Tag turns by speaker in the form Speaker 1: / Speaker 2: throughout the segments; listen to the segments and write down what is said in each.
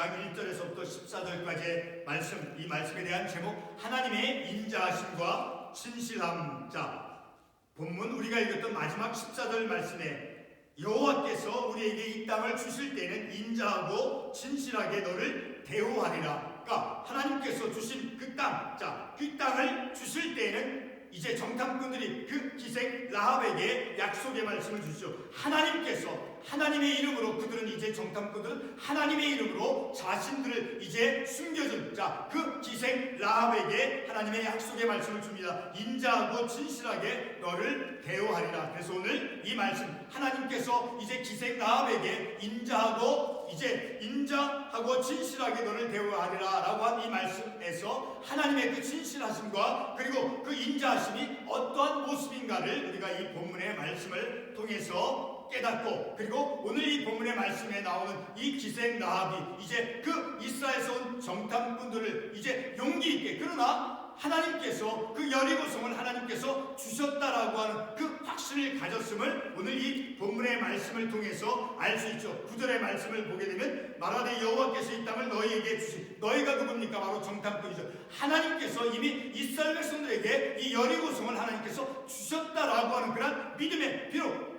Speaker 1: 12장 1절에서부터 14절까지의 말씀, 이 말씀에 대한 제목, 하나님의 인자하심과 진실함. 자, 본문 우리가 읽었던 마지막 14절 말씀에 여호와께서 우리에게 이 땅을 주실 때는 인자하고 진실하게 너를 대우하리라. 그러니까 하나님께서 주신 그 땅, 자, 그 땅을 주실 때에는 이제 정탐꾼들이 그 기생 라합에게 약속의 말씀을 주시죠. 하나님께서 하나님의 이름으로, 그들은 이제 정탐꾼들은 하나님의 이름으로 자신들을 이제 숨겨준, 자, 그 기생 라합에게 하나님의 약속의 말씀을 줍니다. 인자하고 진실하게 너를 대우하리라. 그래서 오늘 이 말씀, 하나님께서 이제 기생 라합에게 인자하고 진실하게 너를 대우하리라 라고 한 이 말씀에서 하나님의 그 진실하심과 그리고 그 인자하심이 어떠한 모습인가를 우리가 이 본문의 말씀을 통해서 깨닫고, 그리고 오늘 이 본문의 말씀에 나오는 이 기생 라합이 이제 그 이스라엘에서 온 정탐꾼들을 이제 용기 있게, 그러나 하나님께서 그 여리고성을 하나님께서 주셨다라고 하는 그 확신을 가졌음을 오늘 이 본문의 말씀을 통해서 알 수 있죠. 9절의 말씀을 보게 되면 말하되 여호와께서 이 땅을 너희에게 주시, 너희가 누굽니까? 바로 정탐꾼이죠. 하나님께서 이미 이스라엘 백성들에게 이 여리고성을 하나님께서 주셨다라고 하는 그런 믿음의, 비록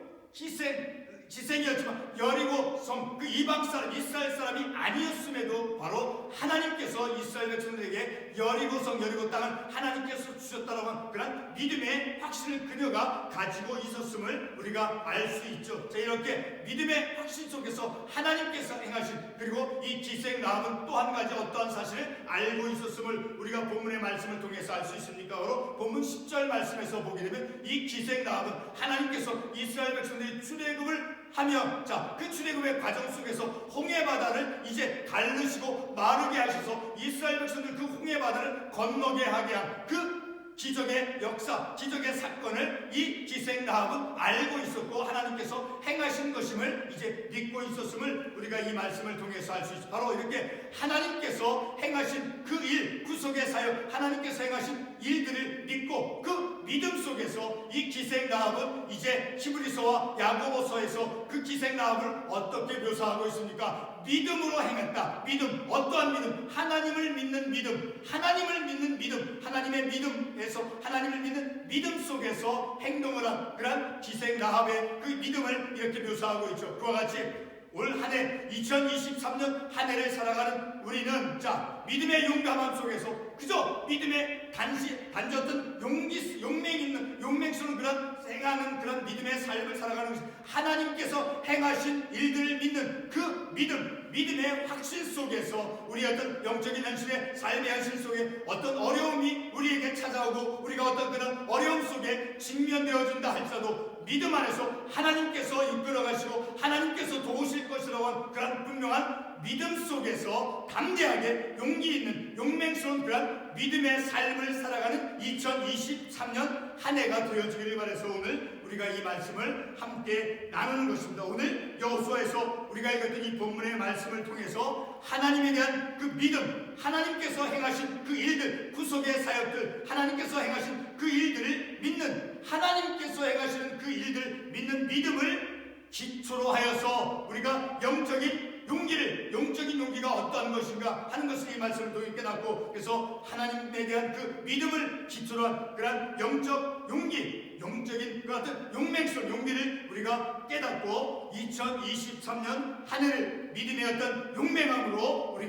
Speaker 1: 기생이었지만 여리고성, 그 이방 사람, 이스라엘 사람이 아니었음에도 바로 하나님께서 이스라엘 백성들에게 여리고 땅을 하나님께서 주셨다라고 하는 그런 믿음의 확신을 그녀가 가지고 있었음을 우리가 알 수 있죠. 자, 이렇게 믿음의 확신 속에서 하나님께서 행하신, 그리고 이 기생 라합은 또 한 가지 어떠한 사실을 알고 있었음을 우리가 본문의 말씀을 통해서 알 수 있습니까? 바로 본문 10절 말씀에서 보게 되면 이 기생 라합은 하나님께서 이스라엘 백성들이 출애굽을 하며, 자, 그 출애굽의 과정 속에서 홍해 바다를 이제 가르시고 마르게 하셔서 이스라엘 백성들 그 홍해 바다를 건너게 하게 한 그 기적의 역사, 기적의 사건을 이 기생 라합은 알고 있었고 하나님께서 행하신 것임을 이제 믿고 있었음을 우리가 이 말씀을 통해서 알 수 있습니다. 바로 이렇게 하나님께서 행하신 그 일, 구속의 사역, 하나님께서 행하신 일들을 믿고 그 믿음 속에서 이 기생 라합은 이제 히브리서와 야고보서에서 그 기생 라합을 어떻게 묘사하고 있습니까? 믿음으로 행했다. 믿음, 어떠한 믿음? 하나님을 믿는 믿음, 하나님을 믿는 믿음, 하나님의 믿음에서, 하나님을 믿는 믿음 속에서 행동을 한 그런 기생 라합의 그 믿음을 이렇게 묘사하고 있죠. 그와 같이 올 한 해 2023년 한 해를 살아가는 우리는, 자, 믿음의 용감함 속에서 그저 믿음의 단졌던 용맹 있는, 용맹스러운 그런 행하는 그런 믿음의 삶을 살아가는 것이 하나님께서 행하신 일들을 믿는 그 믿음의 확신 속에서 우리 어떤 영적인 현실의 삶의 현실 속에 어떤 어려움이 우리에게 찾아오고 우리가 어떤 그런 어려움 속에 직면되어진다 할지라도 믿음 안에서 하나님께서 이끌어 가시고 하나님께서 도우실 것이라고 하는 그런 분명한 믿음 속에서 담대하게 용기 있는 용맹스러운 그런 믿음의 삶을 살아가는 2023년 한 해가 되어지기를 바라서 오늘 우리가 이 말씀을 함께 나누는 것입니다. 오늘 여호수아에서 우리가 읽었던 이 본문의 말씀을 통해서 하나님에 대한 그 믿음, 하나님께서 행하신 그 일들, 구속의 사역들, 하나님께서 행하신 그 일들을 믿는, 하나님께서 행하시는 그 일들을 믿는 믿음을 기초로 하여서 우리가 영적인 용기가 어떠한 것인가 하는 것을 이 말씀을 통해 깨닫고, 그래서 하나님에 대한 그 믿음을 기초로 한 그런 영적 용기, 영적인 그 같은 용맹스러운 용기를 우리가 깨닫고 2023년 한 해를 믿음의 어떤 용맹함으로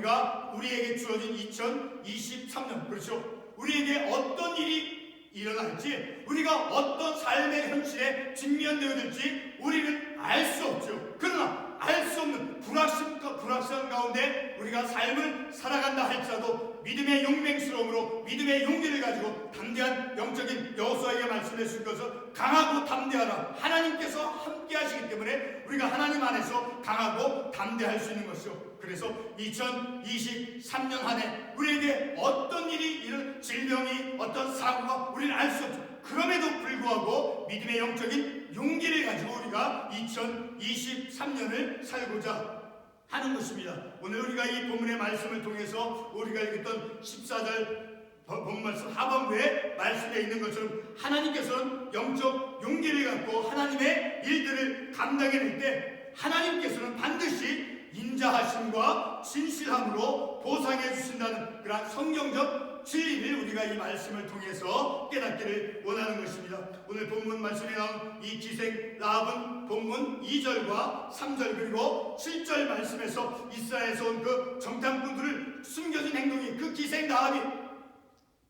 Speaker 1: 우리에게 주어진 2023년, 그렇죠, 우리에게 어떤 일이 일어날지, 우리가 어떤 삶의 현실에 직면되어질지 우리는 알 수 없죠. 그러나 알 수 없는 불확실한 가운데 우리가 삶을 살아간다 할지라도 믿음의 용맹스러움으로 믿음의 용기를 가지고 담대한 영적인 여호수아에게 말씀해 주신 것을 강하고 담대하라. 하나님께서 함께 하시기 때문에 우리가 하나님 안에서 강하고 담대할 수 있는 것이죠. 그래서 2023년 한 해 우리에게 어떤 일이, 이런 질병이, 어떤 사고가 우리는 알 수 없죠. 그럼에도 불구하고 믿음의 영적인 용기를 가지고 우리가 2023년을 살고자 하는 것입니다. 오늘 우리가 이 본문의 말씀을 통해서 우리가 읽었던 14절 본 말씀 하반부에 말씀되어 있는 것처럼 하나님께서는 영적 용기를 갖고 하나님의 일들을 감당해낼 때 하나님께서는 반드시 인자하심과 진실함으로 보상해 주신다는 그런 성경적 진리를 우리가 이 말씀을 통해서 깨닫기를 원하는 것입니다. 오늘 본문 말씀에 나온 이 기생 라합은 본문 2절과 3절 그리고 7절 말씀에서 이스라엘에서 온 그 정탐꾼들을 숨겨준 행동이, 그 기생 라합이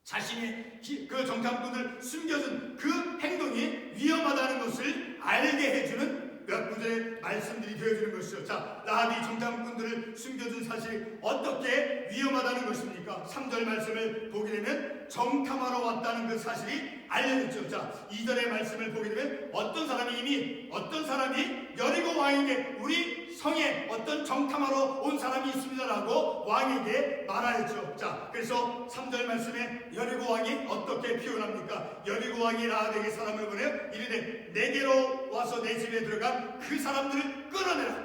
Speaker 1: 자신의 그 정탐꾼을 숨겨준 그 행동이 위험하다는 것을 알게 해주는 몇 구절의 말씀들이 되어주는 것이죠. 자, 라합이 정탐꾼들을 숨겨준 사실이 어떻게 위험하다는 것입니까? 3절 말씀을 보게 되면 정탐하러 왔다는 그 사실이 알려졌죠. 자, 2절의 말씀을 보게 되면 어떤 사람이 여리고 왕에게 우리 성에 어떤 정탐하러 온 사람이 있습니다라고 왕에게 말하였죠. 자, 그래서 3절 말씀에 여리고 왕이 어떻게 표현합니까? 여리고 왕이 라합에게 사람을 보내어 이르되 내게로 와서 내 집에 들어간 그 사람들을 끌어내라.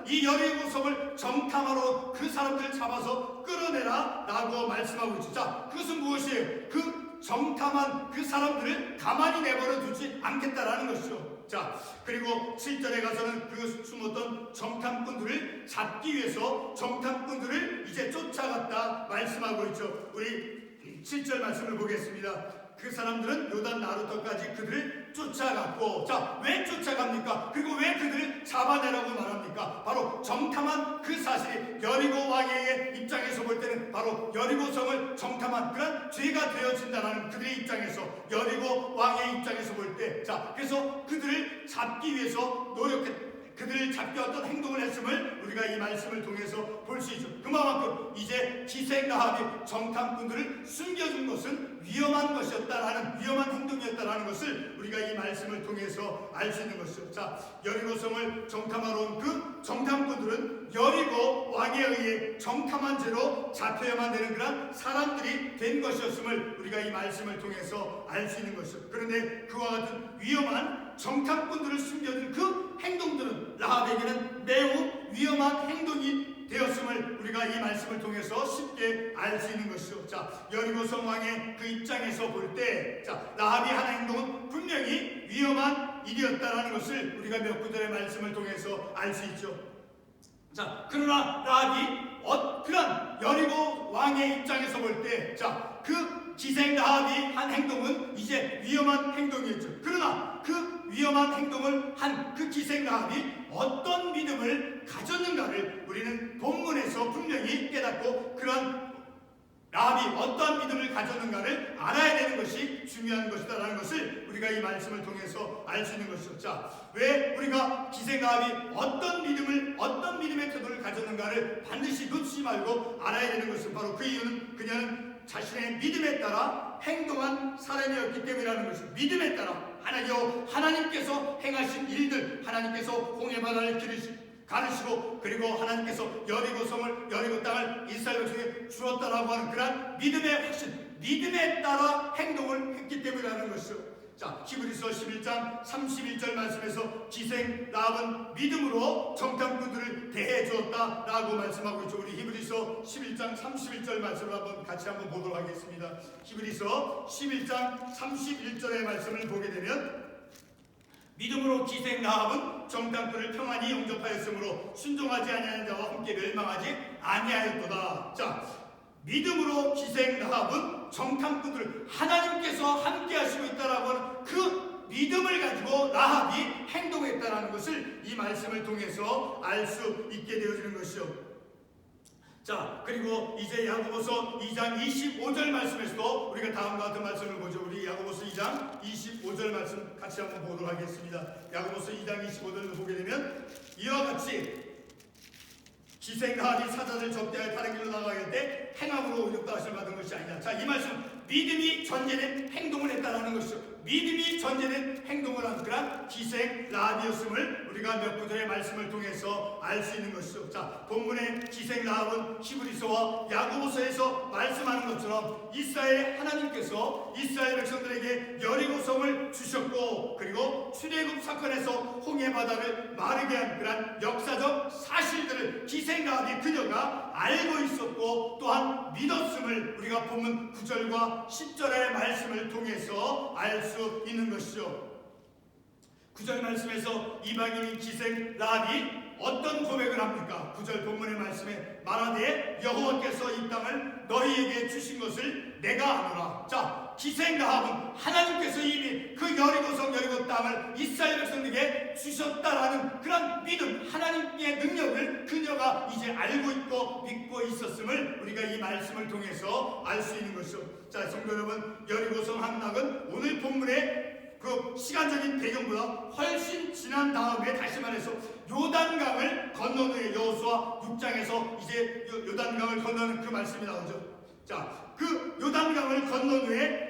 Speaker 1: 이 여리고 성을 정탐하러 그 사람들을 잡아서 끌어내라 라고 말씀하고 있죠. 자, 그것은 무엇이에요? 그 정탐한 그 사람들을 가만히 내버려 두지 않겠다라는 것이죠. 자, 그리고 7절에 가서는 그 숨었던 정탐꾼들을 잡기 위해서 정탐꾼들을 이제 쫓아갔다 말씀하고 있죠. 우리 7절 말씀을 보겠습니다. 그 사람들은 요단 나루터까지 그들을 쫓아갔고, 자, 왜 쫓아갑니까? 그리고 왜 그들을 잡아내라고 말합니까? 바로 정탐한 그 사실이 여리고 왕의 입장에서 볼 때는 바로 여리고성을 정탐한 그런 죄가 되어진다는 그들의 입장에서, 여리고 왕의 입장에서 볼 때, 자, 그래서 그들을 잡기 위해서 그들을 잡기 어떤 행동을 했음을 우리가 이 말씀을 통해서 볼 수 있죠. 그만큼 이제 기생 라합이 정탐꾼들을 숨겨준 것은 위험한 것이었다라는, 위험한 행동이었다라는 것을 우리가 이 말씀을 통해서 알 수 있는 것이죠. 자, 여리고성을 정탐하러 온 그 정탐꾼들은 여리고 왕에 의해 정탐한 죄로 잡혀야만 되는 그런 사람들이 된 것이었음을 우리가 이 말씀을 통해서 알 수 있는 것이죠. 그런데 그와 같은 위험한 정탐꾼들을 숨겨둔 그 행동들은 라합에게는 매우 위험한 행동이 되었음을 우리가 이 말씀을 통해서 쉽게 알 수 있는 것이죠. 자, 여리고성 왕의 그 입장에서 볼 때, 자, 라합이 한 행동은 분명히 위험한 일이었다라는 것을 우리가 몇 구절의 말씀을 통해서 알 수 있죠. 자, 그러나 라합이 그런 여리고 왕의 입장에서 볼 때, 자, 그 기생 라합이 한 행동은 이제 위험한 행동이었죠. 그러나 그 위험한 행동을 한 그 기생 라합이 어떤 믿음을 가졌는가를 우리는 본문에서 분명히 깨닫고, 그런 라합이 어떤 믿음을 가졌는가를 알아야 되는 것이 중요한 것이다라는 것을 우리가 이 말씀을 통해서 알 수 있는 것이죠. 자, 왜 우리가 기생 라합이 어떤 믿음의 태도를 가졌는가를 반드시 놓치지 말고 알아야 되는 것은 바로 그 이유는 그녀는 자신의 믿음에 따라 행동한 사람이었기 때문이라는 것입니다. 믿음에 따라 하나님께서 행하신 일들, 하나님께서 홍해 바다를 가르시고, 그리고 하나님께서 여리고 땅을 이스라엘 백성에게 주었다라고 하는 그러한 믿음의 확신, 믿음에 따라 행동을 했기 때문이라는 것이죠. 자, 히브리서 11장 31절 말씀에서 기생 라합은 믿음으로 정탐꾼들을 대해 주었다라고 말씀하고 있죠. 우리 히브리서 11장 31절 말씀을 같이 한번 보도록 하겠습니다. 히브리서 11장 31절의 말씀을 보게 되면, 믿음으로 기생 라합은 정탐꾼을 평안히 영접하였으므로 순종하지 아니하는 자와 함께 멸망하지 아니하였도다. 자, 믿음으로 기생 라합은 정탐꾼들을 하나님께서 함께 하시고 있다라고 하는 그 믿음을 가지고 라합이 행동했다라는 것을 이 말씀을 통해서 알 수 있게 되어지는 것이죠. 자, 그리고 이제 야고보서 2장 25절 말씀에서도 우리가 다음과 같은 말씀을 보죠. 우리 야고보서 2장 25절 말씀 같이 한번 보도록 하겠습니다. 야고보서 2장 25절을 보게 되면 이와 같이 기생 라합이 사자를 접대하여 다른 길로 나가게 때 행함으로 의롭다 하심을 받은 것이 아니냐. 자, 이 말씀 믿음이 전제된 행동을 했다라는 것이죠. 믿음이 전제된 행동을 한 그런 기생 라합이었음을 우리가 몇 구절의 말씀을 통해서 알 수 있는 것이죠. 자, 본문의 기생 라합은 히브리서와 야고보서에서 말씀하는 것처럼 이스라엘 하나님께서 이스라엘 백성들에게 여리고성을 주셨고, 그리고 출애굽 사건에서 홍해 바다를 마르게 한 그런 역사적 사실들을 기생 라합이 그녀가 알고 있었고 또한 믿었음을 우리가 본문 9절과 10절의 말씀을 통해서 알 수 있는 것이죠. 9절 말씀에서 이방인인 기생 라합이 어떤 고백을 합니까? 9절 본문의 말씀에 말하되 여호와께서 이 땅을 너희에게 주신 것을 내가 아노라. 자, 기생 라합은 하나님께서 이미 그 여리고성 여리고 땅을 이스라엘 백성에게 주셨다라는 그런 믿음, 하나님의 능력을 그녀가 이제 알고 있고 믿고 있었음을 우리가 이 말씀을 통해서 알 수 있는 것이죠. 자, 성도 여러분, 여리고성 함락은 오늘 본문의 그 시간적인 배경보다 훨씬 지난 다음에, 다시 말해서 요단강을 건넌 후에 여호수아 6장에서 이제 요단강을 건너는 그 말씀이 나오죠. 자, 그 요단강을 건넌 후에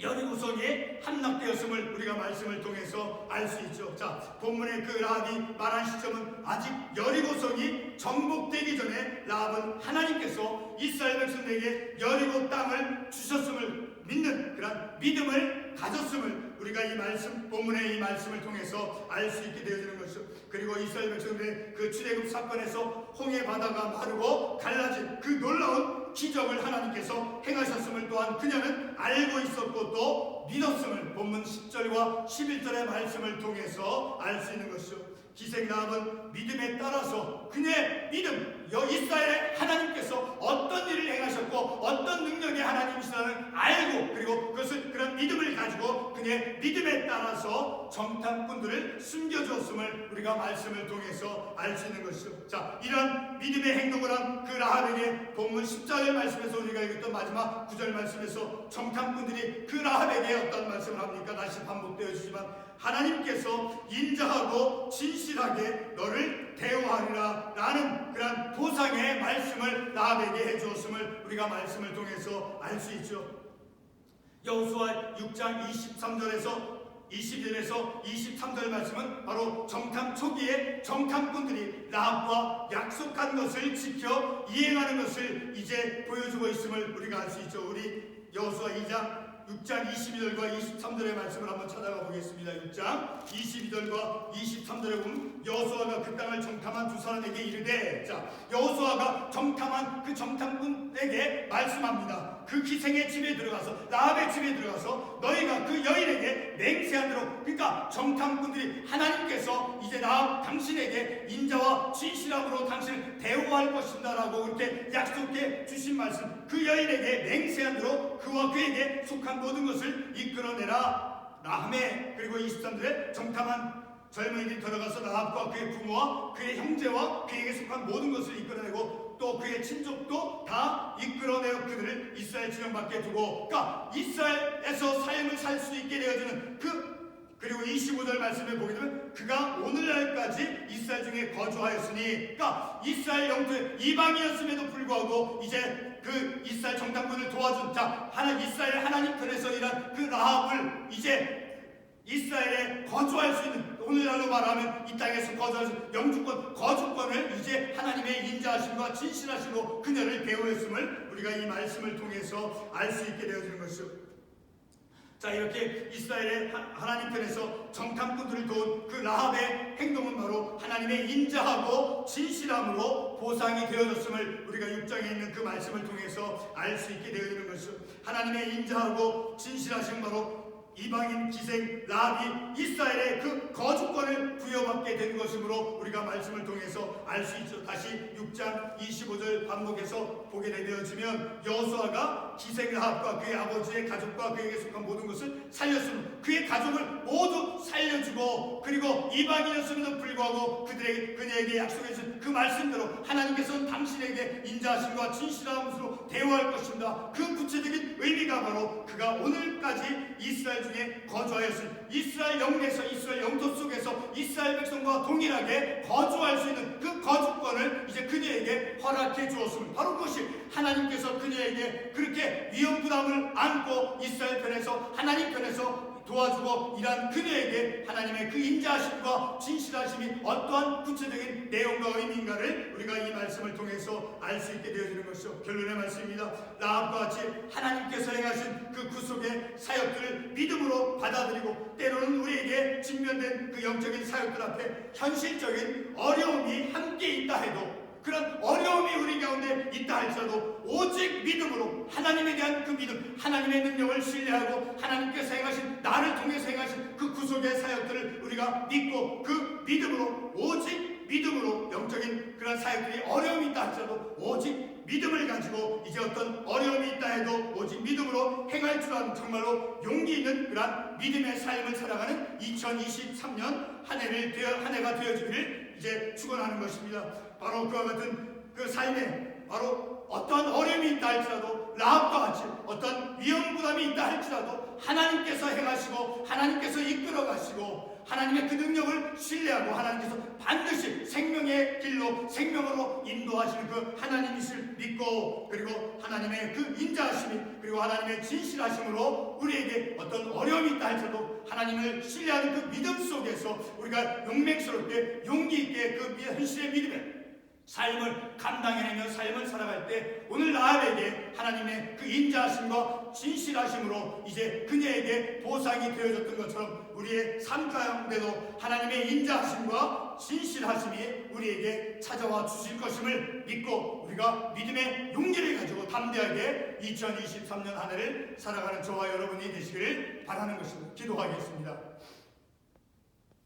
Speaker 1: 여리고성이 함락되었음을 우리가 말씀을 통해서 알 수 있죠. 자, 본문의 그 라합이 말한 시점은 아직 여리고성이 정복되기 전에 라합은 하나님께서 이스라엘 백성에게 여리고 땅을 주셨음을 믿는 그런 믿음을 가졌음을 우리가 이 말씀, 본문의 이 말씀을 통해서 알 수 있게 되어지는 것이죠. 그리고 이스라엘 백성들의 그 출애굽 사건에서 홍해 바다가 마르고 갈라진 그 놀라운 기적을 하나님께서 행하셨음을 또한 그녀는 알고 있었고 또 믿었음을 본문 10절과 11절의 말씀을 통해서 알 수 있는 것이죠. 기생 라합은 믿음에 따라서 그녀의 믿음, 이스라엘의 하나님께서 어떤 일을 행하셨고 어떤 능력의 하나님이시라는 알고, 그리고 그런 믿음을 가지고 그녀의 믿음에 따라서 정탐꾼들을 숨겨주었음을 우리가 말씀을 통해서 알 수 있는 것이죠. 자, 이런 믿음의 행동을 한 그 라합에게 본문 10절 말씀에서 우리가 읽었던 마지막 9절 말씀에서 정탐꾼들이 그 라합에게 어떤 말씀을 합니까? 다시 반복되어지지만 하나님께서 인자하고 진실하게 너를 대우하리라 라는 그런 보상의 말씀을 라합에게 해주었음을 우리가 말씀을 통해서 알 수 있죠. 여호수아 6장 23절에서 20절에서 23절 말씀은 바로 정탐 초기에 정탐꾼들이 라합과 약속한 것을 지켜 이행하는 것을 이제 보여주고 있음을 우리가 알 수 있죠. 우리 여호수아 6장 22절과 23절의 말씀을 한번 찾아가 보겠습니다. 6장 22절과 23절에 보면 여호수아가 그 땅을 정탐한 두 사람에게 이르되, 자, 여호수아가 정탐한 그 정탐꾼에게 말씀합니다. 그 기생의 집에 들어가서, 라합의 집에 들어가서 너희가 그 여인에게 맹세하도록, 그러니까 정탐꾼들이 하나님께서 이제 라합 당신에게 인자와 진실함으로 당신을 대우할 것이다 라고 그렇게 약속해 주신 말씀, 그 여인에게 맹세하도록 그와 그에게 속한 모든 것을 이끌어내라 라함에. 그리고 23절에 정탐한 젊은이들이 들어가서 라합과 그의 부모와 그의 형제와 그에게 속한 모든 것을 이끌어내고 또 그의 친족도 다 이끌어내어 그들을 이스라엘 지명 밖에 두고, 그러니까 이스라엘에서 삶을 살 수 있게 되어지는 그리고 25절 말씀에 보게 되면 그가 오늘날까지 이스라엘 중에 거주하였으니, 그러니까 이스라엘 영토의 이방이었음에도 불구하고 이제 그 이스라엘 정탐꾼을 도와준 이스라엘 하나님 편에서 일한 그 라합을 이제 이스라엘에 거주할 수 있는, 오늘날로 말하면 이 땅에서 거주할 수 있는 영주권, 거주권을 이제 하나님의 인자하심과 진실하심으로 그녀를 대우했음을 우리가 이 말씀을 통해서 알 수 있게 되어지는 것이죠. 자, 이렇게 이스라엘의 하나님 편에서 정탐꾼들을 도운 그 라합의 행동은 바로 하나님의 인자하고 진실함으로 보상이 되어졌음을 우리가 6장에 있는 그 말씀을 통해서 알 수 있게 되어지는 것이죠. 하나님의 인자하고 진실하심, 바로 이방인 기생 라합이 이스라엘의 그 거주권을 부여받게 된 것이므로 우리가 말씀을 통해서 알 수 있죠. 다시 6장 25절 반복해서 보게 되어지면 여호수아가 기생 라합과 그의 아버지의 가족과 그에게 속한 모든 것을 살렸으면 그의 가족을 모두 살려주고, 그리고 이방인이었음에도 불구하고 그녀에게 약속해준 그 말씀대로 하나님께서는 당신에게 인자하심과 진실함으로 대우할 것입니다. 그 구체적인 의미가 바로 그가 오늘까지 이스라엘 중에 거주하였으니 이스라엘 영내에서, 이스라엘 영토 속에서 이스라엘 백성과 동일하게 거주할 수 있는 그 거주권을 이제 그녀에게 허락해 주었습니다. 바로 그것이 하나님께서 그녀에게 그렇게 위험 부담을 안고 이스라엘 편에서, 하나님 편에서 도와주고 일한 그녀에게 하나님의 그 인자하심과 진실하심이 어떠한 구체적인 내용과 의미인가를 우리가 이 말씀을 통해서 알 수 있게 되어지는 것이죠. 결론의 말씀입니다. 라합과 같이 하나님께서 행하신 그 구속의 사역들을 믿음으로 받아들이고, 때로는 우리에게 직면된 그 영적인 사역들 앞에 현실적인 어려움이 함께 있다 해도, 그런 어려움이 우리 가운데 가운데 있다 할지라도 오직 믿음으로 하나님에 대한 그 믿음, 하나님의 능력을 신뢰하고 하나님께서 행하신, 나를 통해서 행하신 그 구속의 사역들을 우리가 믿고 그 믿음으로, 오직 믿음으로 영적인 그런 사역들이 어려움이 있다 할지라도 오직 믿음을 가지고 이제 어떤 어려움이 있다 해도 오직 믿음으로 행할 줄 아는 정말로 용기 있는 그런 믿음의 삶을 살아가는 2023년 한 해가 되어지기를 이제 축원하는 것입니다. 바로 그와 같은 그 삶에 바로 어떠한 어려움이 있다 할지라도 라합과 같이 어떤 위험 부담이 있다 할지라도 하나님께서 행하시고 하나님께서 이끌어 가시고 하나님의 그 능력을 신뢰하고 하나님께서 반드시 생명의 길로 생명으로 인도하시는 그 하나님이실 믿고, 그리고 하나님의 그 인자하심이 그리고 하나님의 진실하심으로 우리에게 어떤 어려움이 있다 할지라도 하나님을 신뢰하는 그 믿음 속에서 우리가 용맹스럽게 용기 있게 그 현실의 믿음에 삶을 감당해내며 삶을 살아갈 때 오늘 라합에게 하나님의 그 인자하심과 진실하심으로 이제 그녀에게 보상이 되어졌던 것처럼 우리의 삶 가운데도 하나님의 인자하심과 진실하심이 우리에게 찾아와 주실 것임을 믿고 우리가 믿음의 용기를 가지고 담대하게 2023년 한 해를 살아가는 저와 여러분이 되시기를 바라는 것입니다. 기도하겠습니다.